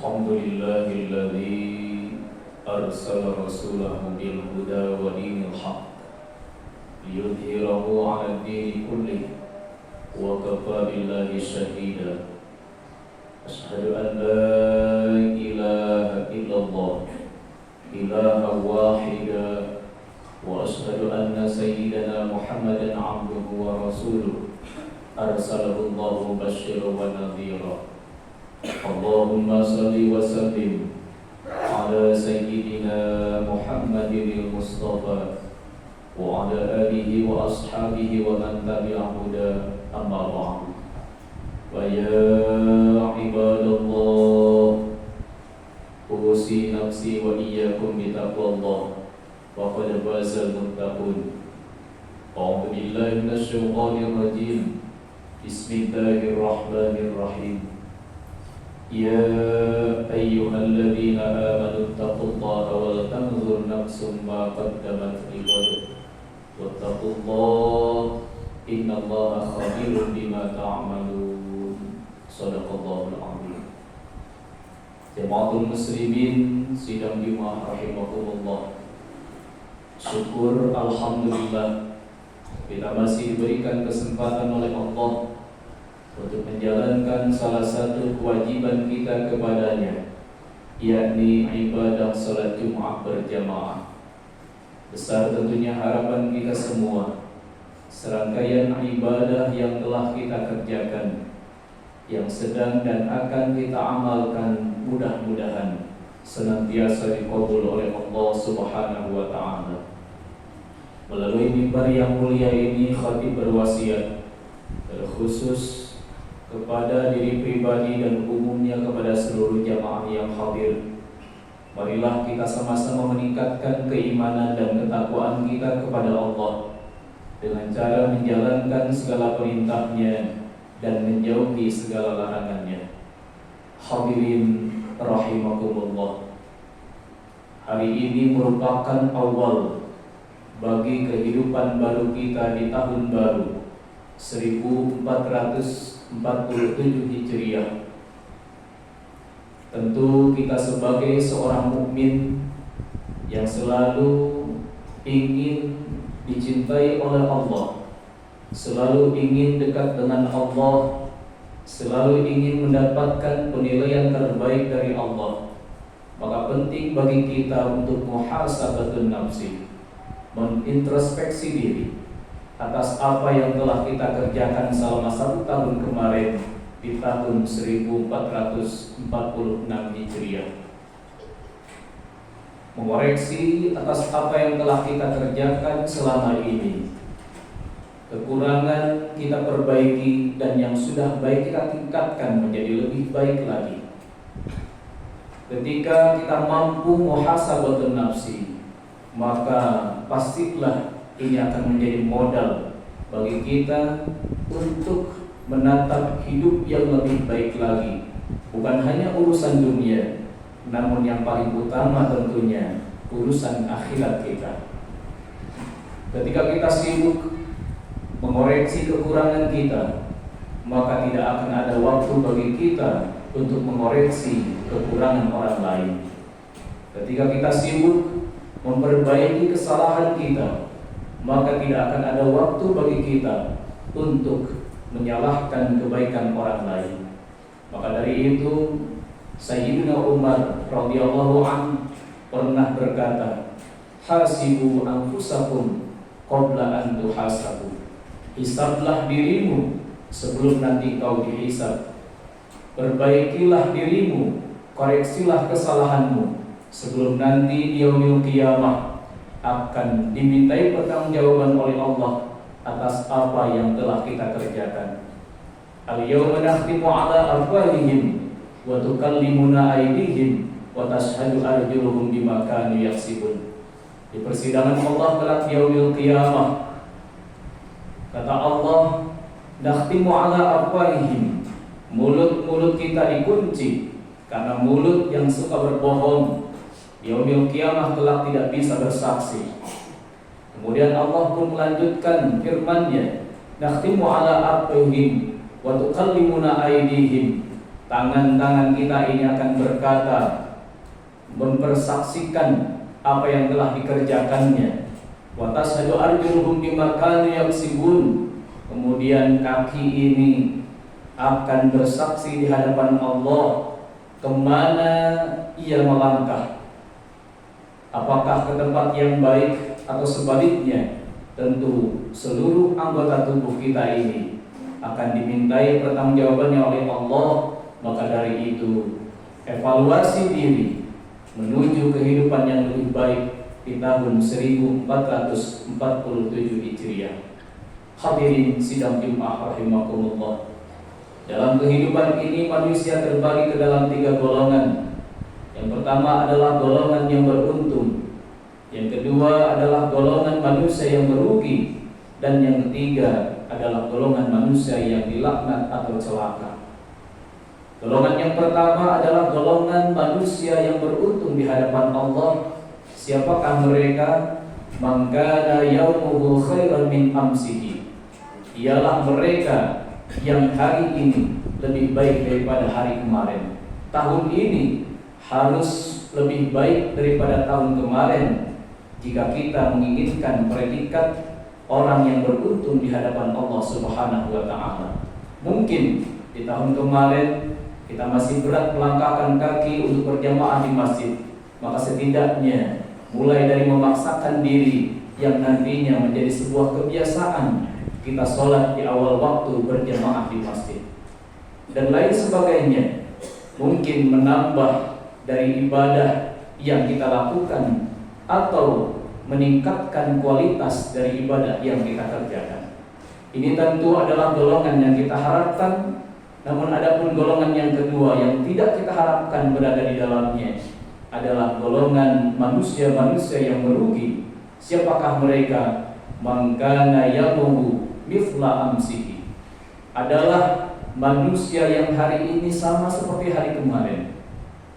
الحمد لله الذي أرسل رسوله بالهدى ودين الحق ليظهره على الدين كله وكفى بالله شهيدا أشهد أن لا إله إلا الله إلها واحدا وأشهد أن سيدنا محمدا عبده ورسوله أرسله الله مبشرا ونذيرا اللهم صل وسلم على سيدنا محمد المصطفى وعلى آله وأصحابه ومن تبع هداه أما بعد ويا عباد الله أوصي نفسي وإياكم بتقوى الله وقد فاز المتقون أعوذ بالله من الشيطان الرجيم بسم الله الرحمن الرحيم يا أيها الذين آمنوا اتقوا الله ولتنظر نفس ما قدمت لغد واتقوا الله إن الله خبير بما تعملون صدق الله العظيم. Jamaatul muslimin sidang Jumat rahimakumullah. Syukur alhamdulillah kita masih diberikan kesempatan oleh Allah untuk menjalankan salah satu kewajiban kita kepadanya, yakni ibadah salat Jumat berjamaah. Besar tentunya harapan kita semua, serangkaian ibadah yang telah kita kerjakan, yang sedang dan akan kita amalkan, mudah-mudahan senantiasa dikabul oleh Allah Subhanahu wa Ta'ala. Melalui mimbar yang mulia ini, khatib berwasiat terkhusus kepada diri pribadi dan umumnya kepada seluruh jamaah yang hadir. Marilah kita sama-sama meningkatkan keimanan dan ketakwaan kita kepada Allah dengan cara menjalankan segala perintahnya dan menjauhi segala larangannya. Hadirin rahimakumullah, hari ini merupakan awal bagi kehidupan baru kita di tahun baru 1447 Hijriah. Tentu kita sebagai seorang mukmin yang selalu ingin dicintai oleh Allah, selalu ingin dekat dengan Allah, selalu ingin mendapatkan penilaian terbaik dari Allah, maka penting bagi kita untuk muhasabatun nafsi, menintrospeksi diri atas apa yang telah kita kerjakan selama 1 tahun kemarin di tahun 1446 Hijriah. Mengoreksi atas apa yang telah kita kerjakan selama ini. Kekurangan kita perbaiki dan yang sudah baik kita tingkatkan menjadi lebih baik lagi. Ketika kita mampu muhasabatun nafsi, maka pastilah ini akan menjadi modal bagi kita untuk menatap hidup yang lebih baik lagi. Bukan hanya urusan dunia, namun yang paling utama tentunya urusan akhirat kita. Ketika kita sibuk mengoreksi kekurangan kita, maka tidak akan ada waktu bagi kita untuk mengoreksi kekurangan orang lain. Ketika kita sibuk memperbaiki kesalahan kita, maka tidak akan ada waktu bagi kita untuk menyalahkan kebaikan orang lain. Maka dari itu Sayyidina Umar radhiyallahu anhu pernah berkata, hasibu anfusakum qabla an tuhasabu. Hisablah dirimu sebelum nanti kau dihisab. Perbaikilah dirimu, koreksilah kesalahanmu sebelum nanti di yaumil qiyamah akan dimintai pertanggungjawaban oleh Allah atas apa yang telah kita kerjakan. Al-yawma nakhtimu ala afwahihim wa tukallimuna aydihim wa tashhadu arjuluhum bima kanu yaksibun. Di persidangan Allah kelak yaumil qiyamah, kata Allah, nakhtimu ala afwahihim, mulut-mulut kita dikunci karena mulut yang suka berbohong yaumil qiyamah kelak tidak bisa bersaksi. Kemudian Allah pun melanjutkan firman-Nya, nakhtimu ala afwahihim wa tukallimuna aydihim, tangan-tangan kita ini akan berkata, mempersaksikan apa yang telah dikerjakannya. Wa tashhadu arjuluhum bima kanu yaksibun. Kemudian kaki ini akan bersaksi di hadapan Allah kemana ia melangkah. Apakah ke tempat yang baik atau sebaliknya? Tentu seluruh anggota tubuh kita ini akan dimintai pertanggungjawabannya oleh Allah. Maka dari itu, evaluasi diri menuju kehidupan yang lebih baik di tahun 1447 Hijriah. Hadirin sidang Jumat rahimakumullah. Dalam kehidupan ini manusia terbagi ke dalam 3 golongan. Yang pertama adalah golongan yang beruntung. Yang kedua adalah golongan manusia yang merugi. Dan yang ketiga adalah golongan manusia yang dilaknat atau celaka. Golongan yang pertama adalah golongan manusia yang beruntung di hadapan Allah. Siapakah mereka? Man kana yaumuhu khairan min amsihi. Ialah mereka yang hari ini lebih baik daripada hari kemarin. Tahun ini harus lebih baik daripada tahun kemarin jika kita menginginkan predikat orang yang beruntung di hadapan Allah Subhanahu wa taala. Mungkin di tahun kemarin kita masih berat melangkahkan kaki untuk berjamaah di masjid, maka setidaknya mulai dari memaksakan diri yang nantinya menjadi sebuah kebiasaan, kita sholat di awal waktu berjamaah di masjid dan lain sebagainya. Mungkin menambah dari ibadah yang kita lakukan atau meningkatkan kualitas dari ibadah yang kita kerjakan. Ini tentu adalah golongan yang kita harapkan. Namun adapun golongan yang kedua yang tidak kita harapkan berada di dalamnya adalah golongan manusia-manusia yang merugi. Siapakah mereka? Man kana yaumuhu mithla amsihi. Adalah manusia yang hari ini sama seperti hari kemarin.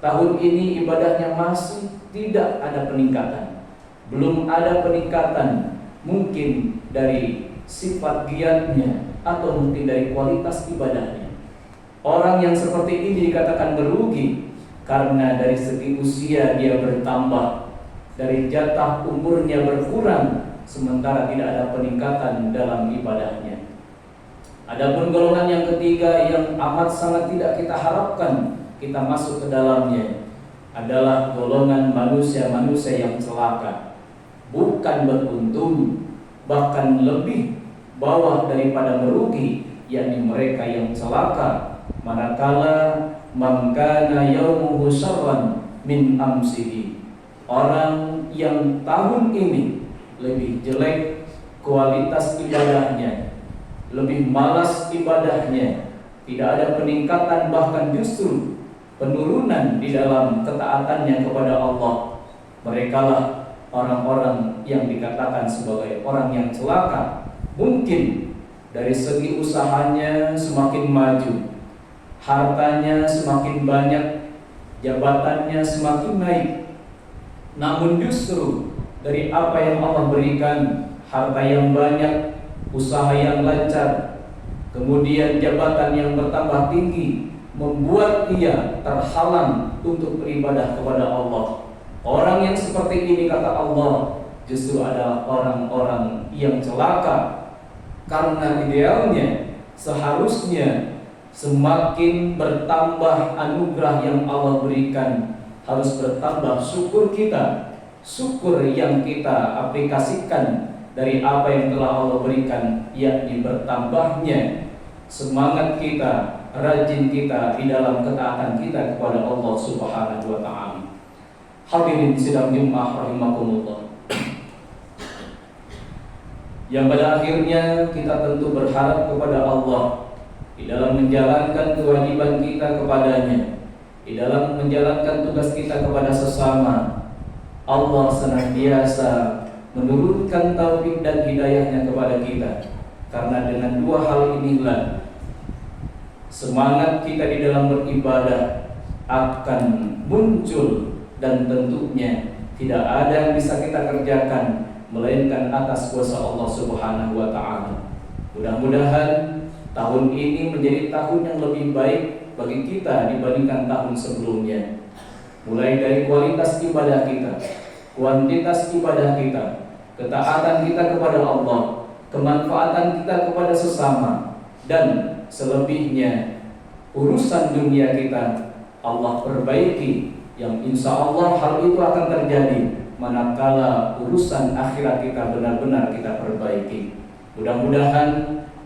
Tahun ini ibadahnya masih tidak ada peningkatan. Belum ada peningkatan, mungkin dari sifat giatnya atau mungkin dari kualitas ibadahnya. Orang yang seperti ini dikatakan merugi karena dari segi usia dia bertambah, dari jatah umurnya berkurang, sementara tidak ada peningkatan dalam ibadahnya. Adapun golongan yang ketiga yang amat sangat tidak kita harapkan kita masuk ke dalamnya adalah golongan manusia-manusia yang celaka. Bukan beruntung, bahkan lebih bawah daripada merugi, yakni mereka yang celaka. Manakala man kana yaumuhu syarran min amsihi. Orang yang tahun ini lebih jelek kualitas ibadahnya, lebih malas ibadahnya, tidak ada peningkatan, bahkan justru penurunan di dalam ketaatannya kepada Allah. Merekalah orang-orang yang dikatakan sebagai orang yang celaka. Mungkin dari segi usahanya semakin maju, hartanya semakin banyak, jabatannya semakin naik, namun justru dari apa yang Allah berikan, harta yang banyak, usaha yang lancar, kemudian jabatan yang bertambah tinggi, membuat dia terhalang untuk beribadah kepada Allah. Orang yang seperti ini, kata Allah, justru adalah orang-orang yang celaka. Karena idealnya seharusnya semakin bertambah anugerah yang Allah berikan, harus bertambah syukur kita, syukur yang kita aplikasikan dari apa yang telah Allah berikan, yakni bertambahnya semangat kita, rajin kita di dalam ketaatan kita kepada Allah Subhanahu wa taala. Hadirin sidang Jumat rahimakumullah. Yang pada akhirnya kita tentu berharap kepada Allah di dalam menjalankan kewajiban kita kepadanya, di dalam menjalankan tugas kita kepada sesama. Allah senantiasa menurunkan taufik dan hidayahnya kepada kita. Karena dengan dua hal inilah semangat kita di dalam beribadah akan muncul, dan tentunya tidak ada yang bisa kita kerjakan melainkan atas kuasa Allah Subhanahu wa taala. Mudah-mudahan tahun ini menjadi tahun yang lebih baik bagi kita dibandingkan tahun sebelumnya. Mulai dari kualitas ibadah kita, kuantitas ibadah kita, ketaatan kita kepada Allah, kemanfaatan kita kepada sesama, dan selebihnya urusan dunia kita Allah perbaiki, yang insya Allah hal itu akan terjadi manakala urusan akhirat kita benar-benar kita perbaiki. Mudah-mudahan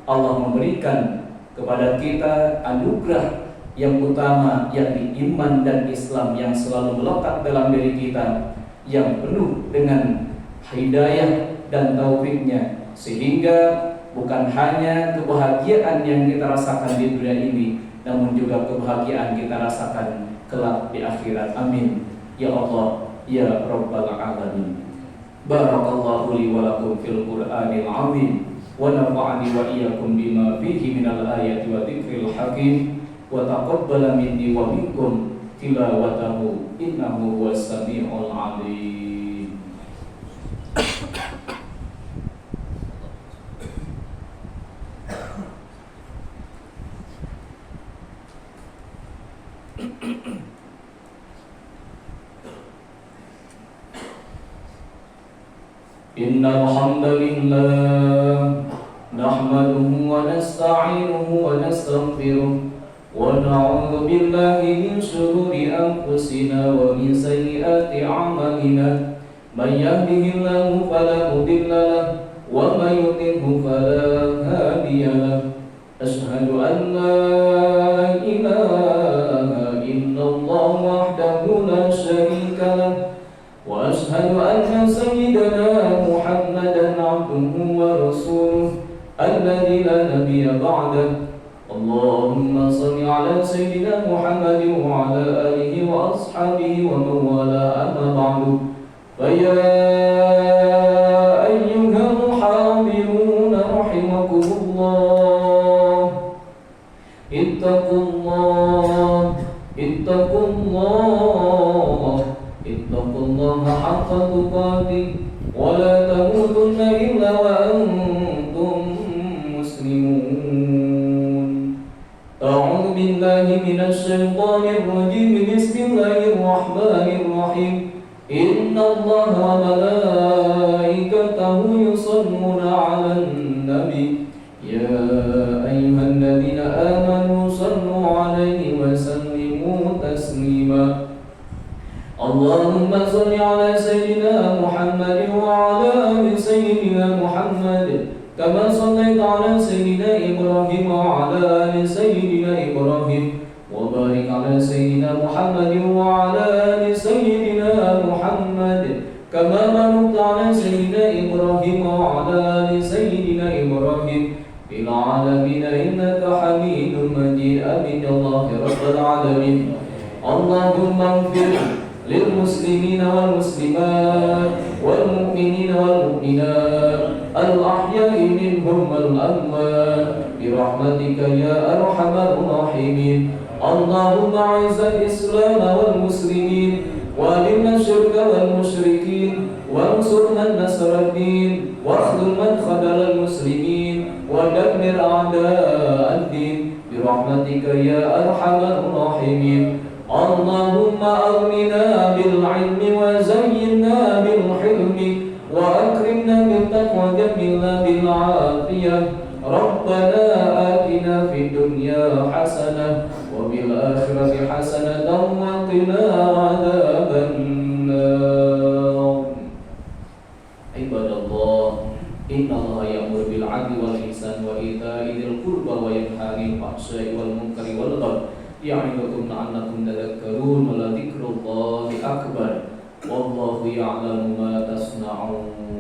Allah memberikan kepada kita anugerah yang utama, yakni iman dan Islam yang selalu melekat dalam diri kita, yang penuh dengan hidayah dan taufiknya, sehingga bukan hanya kebahagiaan yang kita rasakan di dunia ini, namun juga kebahagiaan kita rasakan kelak di akhirat. Amin ya Allah ya Rabbal Alamin. Barakallahu li wa lakum fil Qur'anil azim wa nafa'ani wa iyyakum bima fihi minal ayati wa dzikril hakim wa taqabbala minni wa minkum tilawatahu innahu huwas samiul alim. Innal hamdalillah nahmaduhu wa nasta'inuhu wa nastaghfiruh wa na'udzu billahi min shururi anfusina wa min sayyiati a'malina. May yahdihillahu fala mudilla lahu wa may yudlilhu fala hadiya lahu. Asyhadu an la ilaha illallah wahdahu la syarika lahu wa asyhadu anna sayyidana Muhammadan abduhu wa rasuluh alladzi la nabiyya ba'dahu. Allahumma shalli ala sayyidina Muhammadin wa ala alihi wa ashabihi wa man wala, amma ba'du. Fa ya ayyuhal hadirun rahimakumullah, ittaqullah ittaqullaha haqqa tuqatih wa la tamutunna illa wa antum muslimun. A'udzu billahi minasy syaithanir rajim. Bismillahirrahmanirrahim. Innallaha wa malaikatahu yusholluna 'alan nabi ya ayyuhalladzina amanu shallu 'alaihi wa sallimu taslima. Allahumma shalli 'ala sayyidina Muhammadin wa 'ala ali sayyidina Muhammad kama shallaita 'ala sayyidina Ibrahim wa 'ala ali sayyidina Ibrahim wa barik 'ala sayyidina Muhammadin wa 'ala ali sayyidina Muhammad kama barakta 'ala sayyidina Ibrahim wa 'ala ali sayyidina Ibrahim fil 'alamin innaka Hamidum Majid. Amin ya Allah ya Rabbal Alamin. Allahumma ighfir للمسلمين والمسلمات والمؤمنين والمؤمنات الأحياء منهم والأموات برحمتك يا أرحم الراحمين. اللهم أعز الإسلام والمسلمين وأذل الشرك والمشركين وانصر من نصر الدين واخذل من خذل المسلمين ودمر أعداء الدين برحمتك يا أرحم الراحمين. اللهم أغننا بالعلم وزينا بالحلم وأكرمنا بالتقوى وجملنا بالعافية. ربنا آتنا في الدنيا حسنة وفي الآخرة حسنة وقنا عذاب النار. عباد الله إن الله يأمر بالعدل والإحسان وإيتاء ذي القربى وينهى عن الفحشاء والمنكر والبغي يعظكم لعلكم تذكرون ولذكر الله أكبر والله يعلم ما تصنعون.